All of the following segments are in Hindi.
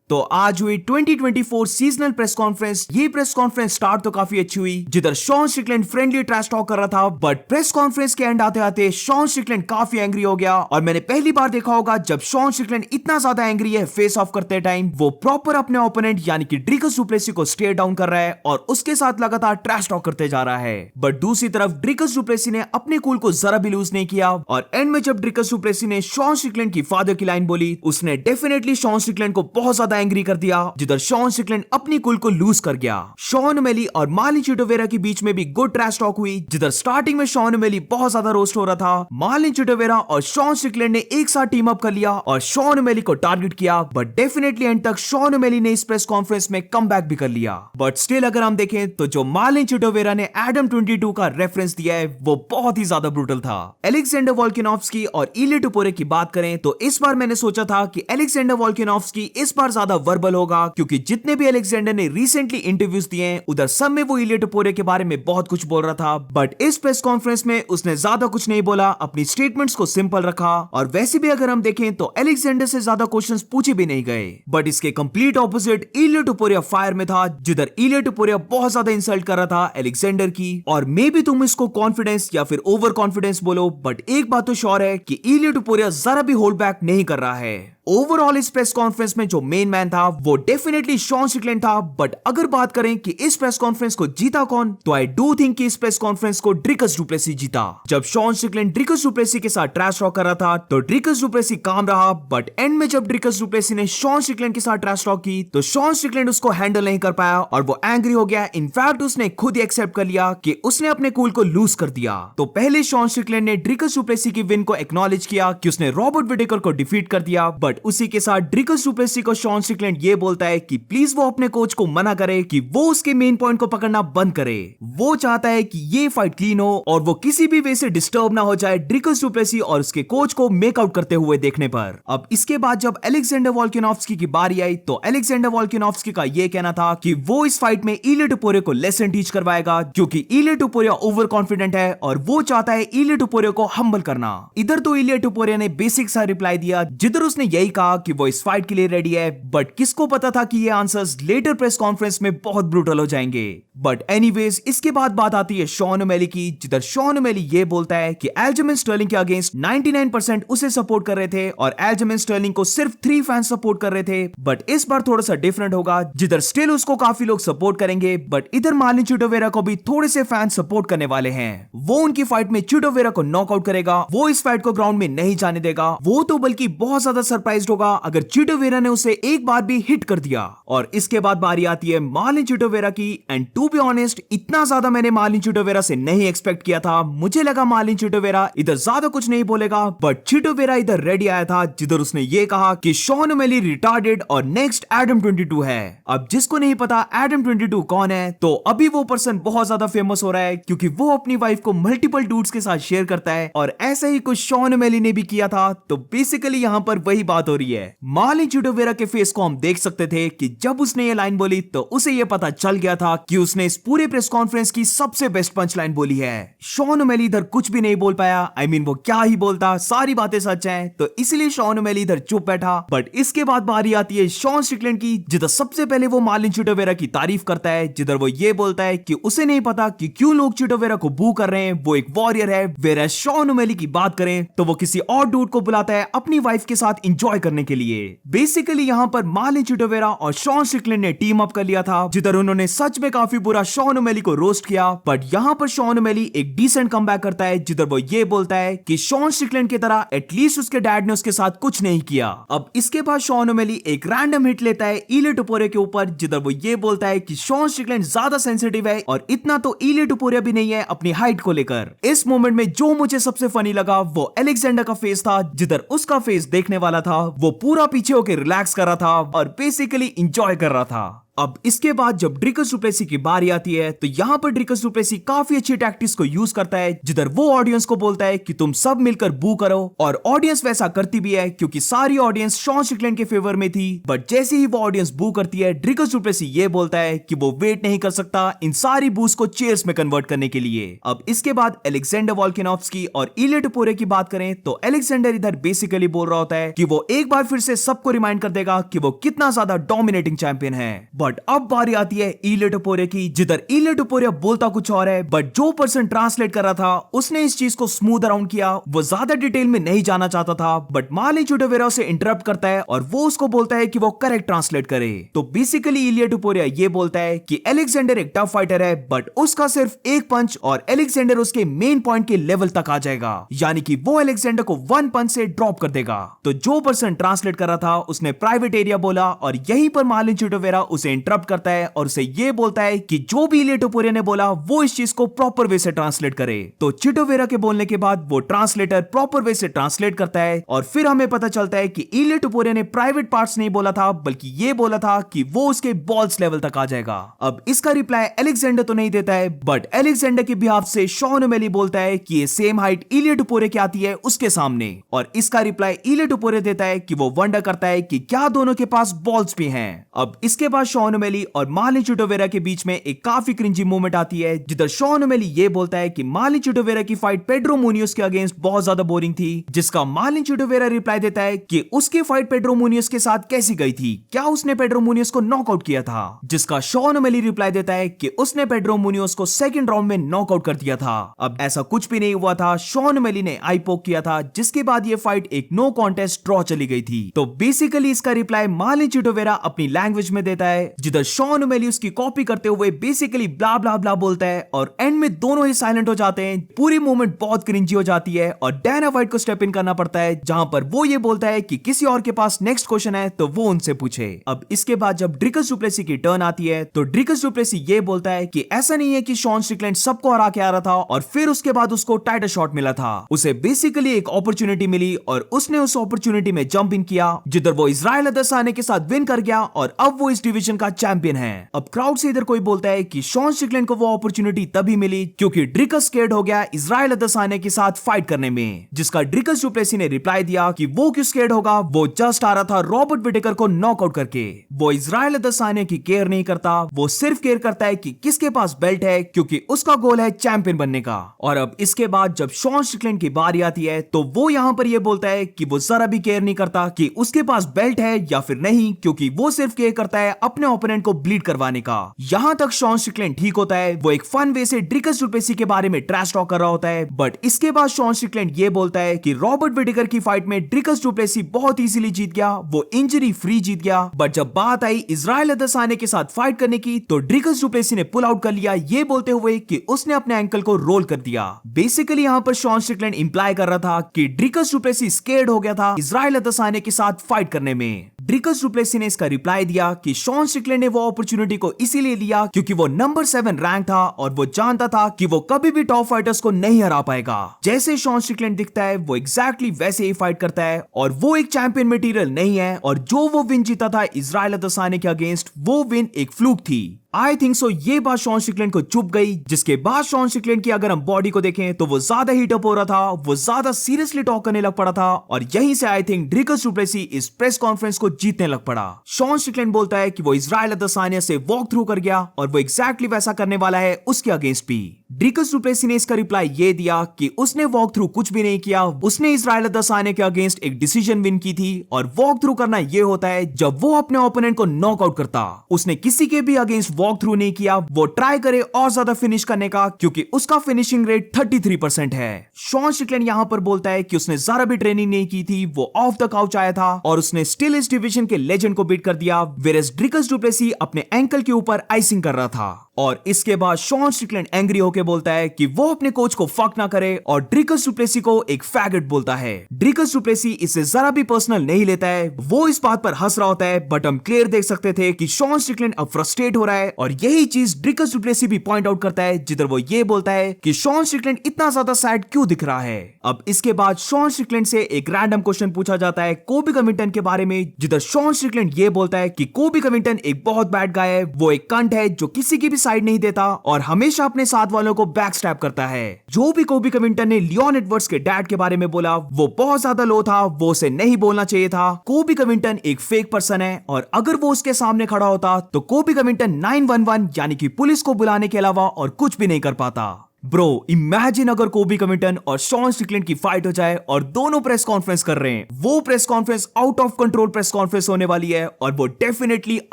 तो आज हुई 2024 सीजनल प्रेस कॉन्फ्रेंस। ये प्रेस कॉन्फ्रेंस स्टार्ट तो काफी अच्छी हुई, जिधर Shawn Strickland friendly trash talk कर रहा था, बट प्रेस कॉन्फ्रेंस के एंड आते आते शॉन स्ट्रिकलैंड काफी एंग्री हो गया। और मैंने पहली बार देखा होगा जब शॉन स्ट्रिकलैंड इतना ज्यादा एंग्री है फेस ऑफ करते टाइम, वो प्रॉपर अपने ओपोनेंट यानी कि ड्रिकस डुप्लेसी को स्टेयर डाउन कर रहा है और उसके साथ लगातार ट्रैश टॉक करते जा रहा है। बट दूसरी तरफ ड्रिकस डुप्लेसी ने अपने कूल को जरा भी लूज नहीं किया और एंड में जब ड्रिकस डुप्लेसी ने शॉन स्ट्रिकलैंड की फादर की लाइन बोली, उसने डेफिनेटली शॉन स्ट्रिकलैंड को बहुत ज्यादा एंग्री कर दिया, जिधर शॉन स्ट्रिकलैंड अपनी कूल को लूज कर गया। शॉन ओमेली और मार्लिन चिटोवेरा के बीच में भी गुड ट्रैश टॉक हुई, जिधर स्टार्टिंग में शॉन ओमेली बहुत ज्यादा रोस्ट हो रहा था। मार्लिन चिटोवेरा और शॉन स्ट्रिकलैंड ने एक साथ टीम अप कर लिया और शॉन ओमेली को टारगेट किया, बट डेफिनेटली एंड तक शॉन ओमेली ने इस प्रेस कॉन्फ्रेंस में कमबैक भी कर लिया। बट स्टिल अगर हम देखें तो जो मार्लिन चिटोवेरा ने एडम 22 का रेफरेंस दिया है वो बहुत ही ज्यादा ब्रूटल था। अलेक्जेंडर वोल्कानोव्स्की और इलिया टुपोरे की बात करें तो इस बार मैंने सोचा था कि अलेक्जेंडर वोल्कानोव्स्की इस बार ज्यादा वर्बल होगा, क्योंकि जितने भी अलेक्जेंडर ने रिसेंटली इंटरव्यूज दिए हैं उधर सब में वो इलिया टुपोरे के बारे में बहुत कुछ बोल रहा था, बट इस प्रेस कॉन्फ्रेंस में उसने ज्यादा कुछ नहीं बोला, अपनी स्टेटमेंट्स को सिंपल रखा। और वैसे भी अगर हम देखें तो अलेक्जेंडर से ज्यादा क्वेश्चंस पूछे भी नहीं गए, बट इसके कंप्लीट ऑपोजिट इलिया टुपोरे फायर में था, जिधर इलिया टुपोरे बहुत ज्यादा इंसल्ट कर रहा था अलेक्जेंडर की। और मे भी तुम इसको कॉन्फिडेंस या फिर ओवर कॉन्फिडेंस बोलो, बट एक बात तो श्योर है कि इलिया टुपोरे जरा भी होल्ड बैक नहीं कर रहा है। ओवरऑल इस प्रेस कॉन्फ्रेंस में जो मेन मैन था वो डेफिनेटली शॉन स्ट्रिकलैंड था, बट अगर बात करें कि इस प्रेस कॉन्फ्रेंस को जीता कौन, तो आई डू थिंक कि इस प्रेस कॉन्फ्रेंस को ड्रिकस डुप्लेसी जीता। जब शॉन स्ट्रिकलैंड ड्रिकस डुप्लेसी के साथ ट्रैश टॉक कर रहा था तो ड्रिकस डुप्लेसी काम रहा, बट एंड में जब ड्रिकस डुप्लेसी ने शॉन स्ट्रिकलैंड के साथ ट्रैश टॉक की तो शॉन स्ट्रिकलैंड उसको हैंडल नहीं कर पाया और वो एंग्री हो गया। इनफैक्ट उसने खुद ही एक्सेप्ट कर लिया कि उसने अपने कूल को लूज कर दिया। तो पहले शॉन स्ट्रिकलैंड ने ड्रिकस डुप्लेसी की विन को एक्नॉलेज किया कि उसने रॉबर्ट विटेकर को डिफीट कर दिया, बट उसी के साथ ड्रिकस डुप्लेसी को शॉन स्ट्रिकलैंड ये बोलता है कि प्लीज वो अपने कोच को मना करे कि वो उसके मेन पॉइंट को पकड़ना बंद करे। वो चाहता है कि ये फाइट क्लीन हो और वो किसी भी वे से डिस्टर्ब ना हो जाए ड्रिकस डुप्लेसी और उसके कोच को मेकआउट करते हुए देखने पर। अब इसके बाद जब अलेक्जेंडर वोल्कानोव्स्की की बारी आई तो अलेक्जेंडर वोल्कानोव्स्की का ये कहना था कि वो इस फाइट में इलिया टुपोरे को लेसन टीच करवाएगा, क्योंकि इलिया टुपोरे ओवर कॉन्फिडेंट है और वो चाहता है इलिया टुपोरे को हम्बल करना। इधर तो इलिया टुपोरे ने बेसिक सा रिप्लाई दिया, जिधर उसने यही कहा कि वो इस फाइट के लिए रेडी है, बट किसको पता था कि ये आंसर्स लेटर प्रेस कॉन्फ्रेंस में बहुत ब्रूटल हो जाएंगे। बट एनीवेज इसके बाद बात आती है शॉन ओमेली की, जिधर शॉन ओमेली ये बोलता है कि एल्जमेन स्टर्लिंग के अगेंस्ट 99% उसे सपोर्ट कर रहे थे और एल्जमेन स्टर्लिंग को सिर्फ 3 फैंस सपोर्ट कर रहे थे, बट इस बार थोड़ा सा डिफरेंट होगा, जिधर स्टिल उसको काफी लोग सपोर्ट करेंगे, बट इधर मार्लिन चिटोवेरा को भी थोड़े से फैंस सपोर्ट करने वाले हैं। वो उनकी फाइट में चिटोवेरा को नॉकआउट करेगा, वो इस फाइट को ग्राउंड में नहीं जाने देगा, वो तो बल्कि बहुत ज्यादा सरप्राइज्ड होगा अगर चिटोवेरा ने उसे एक बार भी हिट कर दिया। और इसके बाद बारी आती है मार्लिन चिटोवेरा की, एंड टू बी ऑनेस्ट इतना ज्यादा मैंने मार्लिन चिटोवेरा से नहीं एक्सपेक्ट किया था। मुझे लगा मार्लिन चिटोवेरा इधर ज्यादा कुछ नहीं बोलेगा, बट चिटोवेरा इधर रेडी आया था, जिधर उसने ये कहा कि शॉन ओमेली रिटार्डेड और नेक्स्ट एडम 22 है। अब जिसको नहीं पता एडम 22 कौन है, तो अभी वो पर्सन बहुत ज्यादा फेमस हो रहा है, क्योंकि वो अपनी वाइफ को मल्टीपल डूड्स के साथ शेयर करता है और ऐसा ही कुछ शॉन ओमेली ने भी किया था। तो बेसिकली यहाँ पर वही बात हो रही है। मार्लिन चिटोवेरा के फेस को हम देख सकते थे कि जब उसने ये लाइन बोली तो उसे ये पता चल गया था कि उसने इस पूरे प्रेस कॉन्फ्रेंस की सबसे बेस्ट पंच लाइन बोली है। शॉन ओमेली इधर कुछ भी नहीं बोल पाया, वो क्या ही बोलता, सारी बातें सच हैं, तो इसलिए शॉन ओमेली इधर चुप बैठा। बट इसके बाद बारी आती है शॉन स्ट्रिकलैंड की, जिधर सबसे पहले वो मार्लिन चिटोवेरा की तारीफ करता है, जिधर वो ये बोलता है कि उसे नहीं पता कि क्यों लोग चिटोवेरा को बू कर रहे हैं, वो एक वॉरियर है। वेयर शॉन ओमेली की बात करें तो वो किसी और डूड को बुलाता है अपनी वाइफ के साथ एंजॉय करने के लिए। बेसिकली यहाँ पर मार्लिन चिटोवेरा और शॉन स्ट्रिकलैंड ने टीम अप कर लिया था, जिधर उन्होंने सच में काफी बुरा शॉन ओमेली को रोस्ट किया। बट यहाँ पर शॉन ओमेली एक डिसेंट कमबैक करता है, जिधर वो ये बोलता है कि शॉन स्ट्रिकलैंड की तरह एटलीस्ट उसके डैड ने उसके साथ कुछ नहीं किया। अब इसके बाद शॉन ओमेली एक रैंडम हिट लेता है इलिया टुपोरे के ऊपर, जिधर वो ये बोलता है कि शॉन स्ट्रिकलैंड ज्यादा सेंसिटिव है और इतना तो इलिया टुपोरे भी नहीं है अपनी हाइट को लेकर। इस मोमेंट में जो मुझे सबसे फनी लगा वो अलेक्जेंडर का फेस था, जिधर उसका फेस देखने वाला था वो पूरा पीछे होकर रिलैक्स कर रहा था और बेसिकली इंजॉय कर रहा था। अब इसके बाद जब ड्रिकस डुप्लेसी की बारी आती है तो यहाँ पर ड्रिकस डुप्लेसी काफी अच्छी टैक्टिक्स को यूज करता है, जिधर वो ऑडियंस को बोलता है कि तुम सब मिलकर बू करो, और ऑडियंस वैसा करती भी है क्योंकि सारी ऑडियंस शॉन स्ट्रिकलैंड के फेवर में थी। बट जैसे ही वो ऑडियंस बू करती है, ड्रिकस डुप्लेसी ये बोलता है कि वो वेट नहीं कर सकता इन सारी बूस को चेयर्स में कन्वर्ट करने के लिए। अब इसके बाद अलेक्जेंडर वोल्कानोव्स्की और इलिया टुपुरिया की बात करें तो अलेक्जेंडर इधर बेसिकली बोल रहा होता है कि वो एक बार फिर से सबको रिमाइंड कर देगा कि वो कितना ज्यादा डोमिनेटिंग चैंपियन है। बट अब बारी आती है इलिया टुपुरिया की, जिधर इलिया टुपुरिया बोलता कुछ और है, बट जो पर्सन ट्रांसलेट कर रहा था उसने इस चीज को स्मूथ अराउंड किया। वो ज्यादा डिटेल में नहीं जाना चाहता था, बट मार्लिन चुटोवेरा उसे इंटरप्ट करता है और वो उसको बोलता है कि वो करेक्ट ट्रांसलेट करे। तो बेसिकली इलिया टुपुरिया ये बोलता है कि अलेक्जेंडर एक टफ फाइटर है, बट उसका सिर्फ एक पंच और अलेक्जेंडर उसके मेन पॉइंट के लेवल तक आ जाएगा, यानी कि वो अलेक्जेंडर को वन पंच से ड्रॉप कर देगा। तो जो पर्सन ट्रांसलेट कर रहा था उसने प्राइवेट एरिया बोला, और यहीं पर मार्लिन चुटोवेरा उसे इंटरप्ट करता है और उसे ये बोलता है कि जो भी इलिया टुपुरिया ने बोला वो इस चीज को प्रॉपर वे से ट्रांसलेट करे। तो चिटोवेरा के बोलने के बाद वो ट्रांसलेटर प्रॉपर वे से ट्रांसलेट करता है, और फिर हमें पता चलता है कि इलिया टुपुरिया ने प्राइवेट पार्ट्स नहीं बोला था, बल्कि ये बोला था कि वो उसके बॉल्स लेवल तक आ जाएगा। अब इसका रिप्लाई अलेक्जेंडर तो नहीं देता है, बट अलेक्जेंडर के बिहाफ से शॉन ओमेली बोलता है कि ये सेम हाइट इलिया टुपुरिया की आती है उसके सामने, और इसका रिप्लाई इलिया टुपुरिया देता है कि वो वंडर करता है कि क्या दोनों के पास बॉल्स भी हैं। अब इसके बाद शॉन ओमेली और मार्लिन चुटोवेरा के बीच में एक काफी क्रिंजी मोमेंट आती है, जिधर शॉन ओमेली ये बोलता है कि मार्लिन चुटोवेरा की फाइट पेड्रो मुनियोस के अगेंस्ट बहुत ज्यादा बोरिंग थी, जिसका मार्लिन चुटोवेरा रिप्लाई देता है कि उसकी फाइट पेड्रो मुनियोस के साथ कैसी गई थी, क्या उसने पेड्रो मुनियोस को नॉकआउट किया था, जिसका शॉन ओमेली रिप्लाई देता है कि उसने पेड्रो मुनियोस को सेकंड राउंड में नॉकआउट कर दिया था। अब ऐसा कुछ भी नहीं हुआ था, शॉन ओमेली ने आई पोक किया था, जिसके बाद ये फाइट एक नो कॉन्टेस्ट ड्रॉ चली गई थी। तो बेसिकली इसका रिप्लाई मार्लिन चुटोवेरा अपनी लैंग्वेज में देता है, जिधर शॉन ओमेली उसकी कॉपी करते हुए बेसिकली ब्ला ब्ला ब्ला बोलता है, और एंड में दोनों ही साइलेंट हो जाते हैं। पूरी मूवमेंट बहुत क्रिंजी हो जाती है और डैना व्हाइट को स्टेप इन करना पड़ता है, जहां पर वो ये बोलता है कि किसी और के पास नेक्स्ट क्वेश्चन है तो वो उनसे पूछे। अब इसके बाद जब ड्रिकस डुप्लेसी की टर्न आती है तो ड्रिकस डुप्लेसी ये बोलता है कि ऐसा नहीं है कि शॉन स्ट्रिकलैंड सबको हरा के आ रहा था और फिर उसके बाद उसको टाइटल शॉट मिला था। उसे बेसिकली एक अपॉर्चुनिटी मिली और उसने उस अपॉर्चुनिटी में जंप इन किया, जिधर वो इजराइल अदसाने के साथ विन कर गया और अब वो इस डिवीजन का चैंपियन है। अब क्राउड से इधर कोई बोलता है कि शॉन स्ट्रिकलैंड को वो अपॉर्चुनिटी तभी मिली क्योंकि ड्रिकस स्केर्ड हो गया इजराइल अदसाने के साथ फाइट करने में, जिसका ड्रिकस डुप्लेसी ने रिप्लाई दिया कि वो क्यों स्केर्ड होगा, वो जस्ट आ रहा था रॉबर्ट विटेकर को नॉकआउट करके। वो इजराइल अदसाने की केयर नहीं करता, वो सिर्फ केयर करता है कि किसके पास बेल्ट है, क्योंकि उसका गोल है चैंपियन बनने का। और अब इसके बाद जब शॉन स्ट्रिकलैंड की बारी आती है तो वो यहाँ पर ये बोलता है कि वो जरा भी केयर नहीं करता कि उसके पास बेल्ट है या फिर नहीं, क्योंकि वो सिर्फ केयर करता है अपने ओपोनेंट को ब्लीड करवाने का। यहाँ तक शॉन स्ट्रिकलैंड ठीक होता है, वो एक फन वे से ड्रिकस डुप्लेसी के बारे में ट्रैश टॉक कर रहा होता है, बट इसके बाद शॉन स्ट्रिकलैंड ये बोलता है कि रॉबर्ट विटेकर की फाइट में ड्रिकस डुप्लेसी बहुत इजीली जीत गया, वो इंजरी फ्री जीत गया। बट जब बात आई इजराइल अदसाने के साथ फाइट करने की तो ड्रिकस डुप्लेसी ने पुल आउट कर लिया, ये बोलते हुए कि उसने अपने एंकल को रोल कर दिया। बेसिकली यहाँ पर शॉन स्ट्रिकलैंड इंप्लाई कर रहा था कि ड्रिकस डुप्लेसी स्केर्ड हो गया था इजराइल अदसाने के साथ फाइट करने में। ड्रिकस डुप्लेसी ने इसका रिप्लाई दिया कि शॉन स्ट्रिकलैंड ने वो अपॉर्चुनिटी को इसीलिए लिया क्योंकि वो नंबर 7 रैंक था और वो जानता था कि वो कभी भी टॉप फाइटर्स को नहीं हरा पाएगा। जैसे शॉन स्ट्रिकलैंड दिखता है वो एग्जैक्टली वैसे ही फाइट करता है, और वो एक चैंपियन मटेरियल नहीं है, और जो वो विन जीता था इजराइल अदसाने के अगेंस्ट, वो विन एक फ्लूक थी। आई थिंक सो ये बात शॉन स्ट्रिकलैंड को चुप गई, जिसके बाद शॉन स्ट्रिकलैंड की अगर हम बॉडी को देखें तो वो ज्यादा हीट अप हो रहा था, वो ज्यादा सीरियसली टॉक करने लग पड़ा था, और यहीं से आई थिंक ड्रिकस डुप्लेसी इस प्रेस कॉन्फ्रेंस को जीतने लग पड़ा। शॉन स्ट्रिकलैंड बोलता है कि वो इजराइल अदसानिया से वॉक थ्रू कर गया और वो एग्जैक्टली वैसा करने वाला है उसके अगेंस्ट भी। ड्रिकस डुप्लेसी ने इसका रिप्लाई ये दिया कि उसने वॉक थ्रू कुछ भी नहीं किया, उसने इजराइल अदसानिया के अगेंस्ट एक डिसीजन विन की थी, और वॉक थ्रू करना ये होता है जब वो अपने ओपोनेंट को नॉकआउट करता। उसने किसी के भी अगेंस्ट वॉक थ्रू नहीं किया, वो ट्राई करे और ज्यादा फिनिश करने का, क्योंकि उसका फिनिशिंग रेट 33% है। शॉन स्ट्रिकलैंड यहाँ पर बोलता है कि उसने जरा भी ट्रेनिंग नहीं की थी, वो ऑफ द काउच आया था और उसने स्टिल इस डिवीजन के लेजेंड को बीट कर दिया, वेयरएज ड्रिकस डुप्लेसी अपने एंकल के ऊपर आइसिंग कर रहा था। और इसके बाद शॉन स्ट्रिकलैंड एंग्री होकर बोलता है कि वो अपने कोच को फक ना करे और ड्रिकस डुप्लेसी को एक फैगट बोलता है। ड्रिकस डुप्लेसी इसे जरा भी पर्सनल नहीं लेता है, वो इस बात पर हंस रहा होता है, बट हम क्लियर देख सकते थे कि शॉन स्ट्रिकलैंड अब फ्रस्ट्रेट हो रहा है और यही चीज ड्रिकस डुप्लेसी भी पॉइंट आउट करता है, जिधर वो ये बोलता है कि शॉन स्ट्रिकलैंड इतना ज्यादा सैड क्यों दिख रहा है। अब इसके बाद शॉन स्ट्रिकलैंड से एक रैंडम क्वेश्चन पूछा जाता है कोबी कविंगटन के बारे में, जिधर शॉन स्ट्रिकलैंड ये बोलता है कि कोबी कविंगटन एक बहुत बैड गाय है, वो एक कंट है जो किसी की भी साइड नहीं देता और हमेशा अपने साथ वालों को बैक स्टैब करता है। जो भी कोबी कविंगटन ने लियोन एडवर्ड्स के डैड के बारे में बोला वो बहुत ज्यादा लो था, वो उसे नहीं बोलना चाहिए था। कोबी कविंगटन एक फेक पर्सन है और अगर वो उसके सामने खड़ा होता तो कोबी कविंगटन 911 यानी कि पुलिस को बुलाने के अलावा और कुछ भी नहीं कर पाता। ब्रो इमेजिन अगर कोबी कविंगटन और शॉन स्ट्रिकलैंड की फाइट हो जाए और दोनों प्रेस कॉन्फ्रेंस कर रहे हैं। वो press conference out of control press conference होने वाली है और वो डेफिनेटली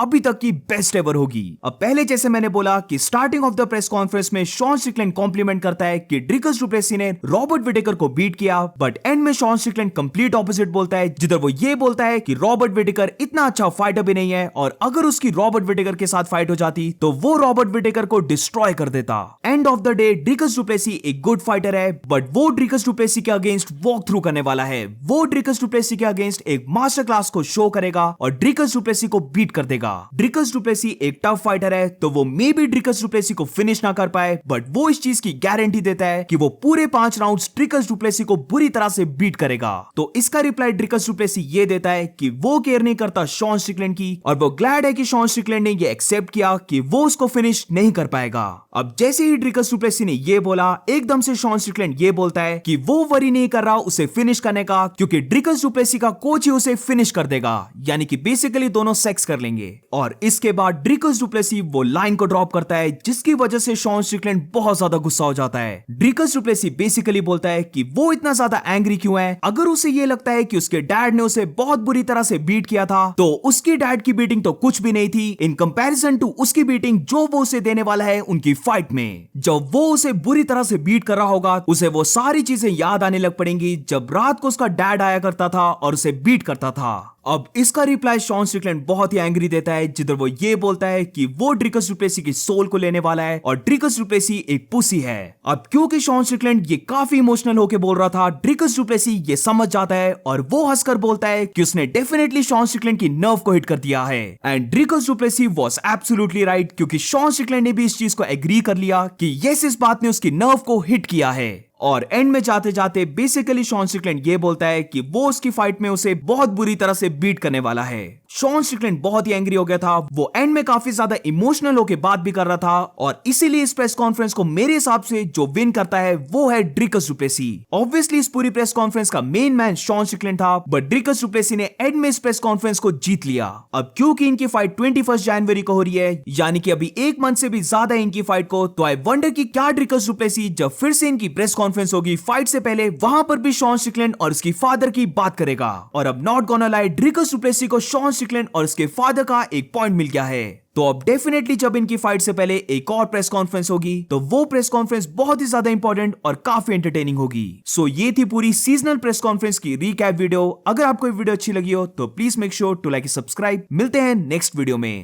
अभी तक की बेस्ट एवर होगी। अब पहले जैसे मैंने बोला कि starting of the press conference में शॉन स्ट्रिकलैंड कॉम्प्लीमेंट करता है कि ड्रिकस डुप्लेसी ने रॉबर्ट विटेकर को बीट किया, बट एंड में शॉन स्ट्रिकलैंड कंप्लीट ऑपोजिट बोलता है, जिधर वो ये बोलता है कि रॉबर्ट विटेकर इतना अच्छा फाइटर भी नहीं है और अगर उसकी रॉबर्ट विटेकर के साथ फाइट हो जाती तो वो रॉबर्ट विटेकर को डिस्ट्रॉय कर देता। End of the day Dricus du Plessis एक गुड फाइटर है, बट वो ड्रिकस डुप्लेसी के अगेंस्ट वॉक थ्रू करने वाला है। वो ड्रिकस डुप्लेसी के अगेंस्ट एक मास्टर क्लास को शो करेगा और ड्रिकस डुप्लेसी को बीट कर देगा। ड्रिकस डुप्लेसी एक टफ फाइटर है तो वो मे बी ड्रिकस डुप्लेसी को फिनिश ना कर पाए, बट वो इस चीज की गारंटी देता है कि वो पूरे 5 राउंड्स ड्रिकस डुप्लेसी को बुरी तरह से बीट करेगा। तो इसका रिप्लाई ड्रिकस डुप्लेसी ये देता है कि वो केयर नहीं करता शॉन स्ट्रिकलैंड की और वो ग्लैड है कि शॉन स्ट्रिकलैंड ने ये एक्सेप्ट किया कि वो उसको फिनिश नहीं कर पाएगा। अब जैसे ही ड्रिकस डुप्लेसी ने ये बोला एकदम से शॉन स्ट्रिकलैंड ये बोलता है कि वो वरी नहीं कर रहा उसे फिनिश करने का, क्योंकि ड्रिकस डुप्लेसी का कोच ही उसे फिनिश कर देगा, यानी कि बेसिकली दोनों सेक्स कर लेंगे। और इसके बाद ड्रिकस डुप्लेसी वो लाइन को ड्रॉप करता है जिसकी वजह से शॉन स्ट्रिकलैंड बहुत ज्यादा गुस्सा हो जाता है। ड्रिकस डुप्लेसी बेसिकली बोलता है कि वो इतना ज्यादा एंग्री क्यों है, अगर उसे ये लगता है कि उसके डैड ने उसे बहुत बुरी तरह से बीट किया था तो उसके डैड की बीटिंग तो कुछ भी नहीं थी इन कंपैरिजन टू उसकी बीटिंग जो वो उसे देने वाला है उनकी फाइट में। जब वो उसे बुरी तरह से बीट कर रहा होगा उसे वो सारी चीजें याद आने लग पड़ेंगी जब रात को उसका डैड आया करता था और उसे बीट करता था। अब इसका रिप्लाई शॉन स्ट्रिकलैंड बहुत ही एंग्री देता है, जिधर वो ये बोलता है कि वो ड्रिकस डुप्लेसी की सोल को लेने वाला है और ड्रिकस डुप्लेसी एक पुसी है। अब क्योंकि शॉन स्ट्रिकलैंड ये काफी इमोशनल होकर बोल रहा था, ड्रिकस डुप्लेसी ये समझ जाता है और वो हंसकर बोलता है कि उसने डेफिनेटली शॉन स्ट्रिकलैंड की नर्व को हिट कर दिया है। And Dricus du Plessis was absolutely right, क्योंकि शॉन स्ट्रिकलैंड ने भी इस चीज को एग्री कर लिया कि यस इस बात ने उसकी नर्व को हिट किया है। और एंड में जाते जाते बेसिकली शॉन स्ट्रिकलैंड ये बोलता है कि वो उसकी फाइट में उसे बहुत बुरी तरह से बीट करने वाला है। शॉन स्ट्रिकलैंड बहुत ही एंग्री हो गया था, वो एंड में काफी ज्यादा इमोशनल होकर बात भी कर रहा था और इसीलिए इस प्रेस कॉन्फ्रेंस को मेरे हिसाब से जो विन करता है वो है ड्रिकस डुप्लेसी। ऑब्वियसली इस पूरी प्रेस कॉन्फ्रेंस का मेन मैन शॉन स्ट्रिकलैंड था, बट ड्रिकस डुप्लेसी ने एंड में इस प्रेस कॉन्फ्रेंस को जीत लिया। अब क्योंकि इनकी फाइट 21 जनवरी को हो रही है, यानी कि अभी 1 मंथ से भी ज्यादा इनकी फाइट को, तो आई वंडर कि क्या ड्रिकस डुप्लेसी जब फिर से इनकी प्रेस कॉन्फ्रेंस होगी फाइट से पहले वहां पर भी शॉन स्ट्रिकलैंड और उसकी फादर की बात करेगा। और अब not gonna lie, Dricus du Plessis को शॉन स्ट्रिकलैंड और उसके फादर का एक पॉइंट मिल गया है। तो अब डेफिनेटली जब इनकी फाइट से पहले एक और प्रेस कॉन्फ्रेंस होगी तो वो प्रेस कॉन्फ्रेंस बहुत ही ज्यादा इंपॉर्टेंट और काफी एंटरटेनिंग होगी। सो ये थी पूरी सीजनल प्रेस कॉन्फ्रेंस की रीकैप वीडियो। अगर आपको ये वीडियो अच्छी लगी हो तो please make sure to like subscribe. मिलते हैं नेक्स्ट वीडियो में।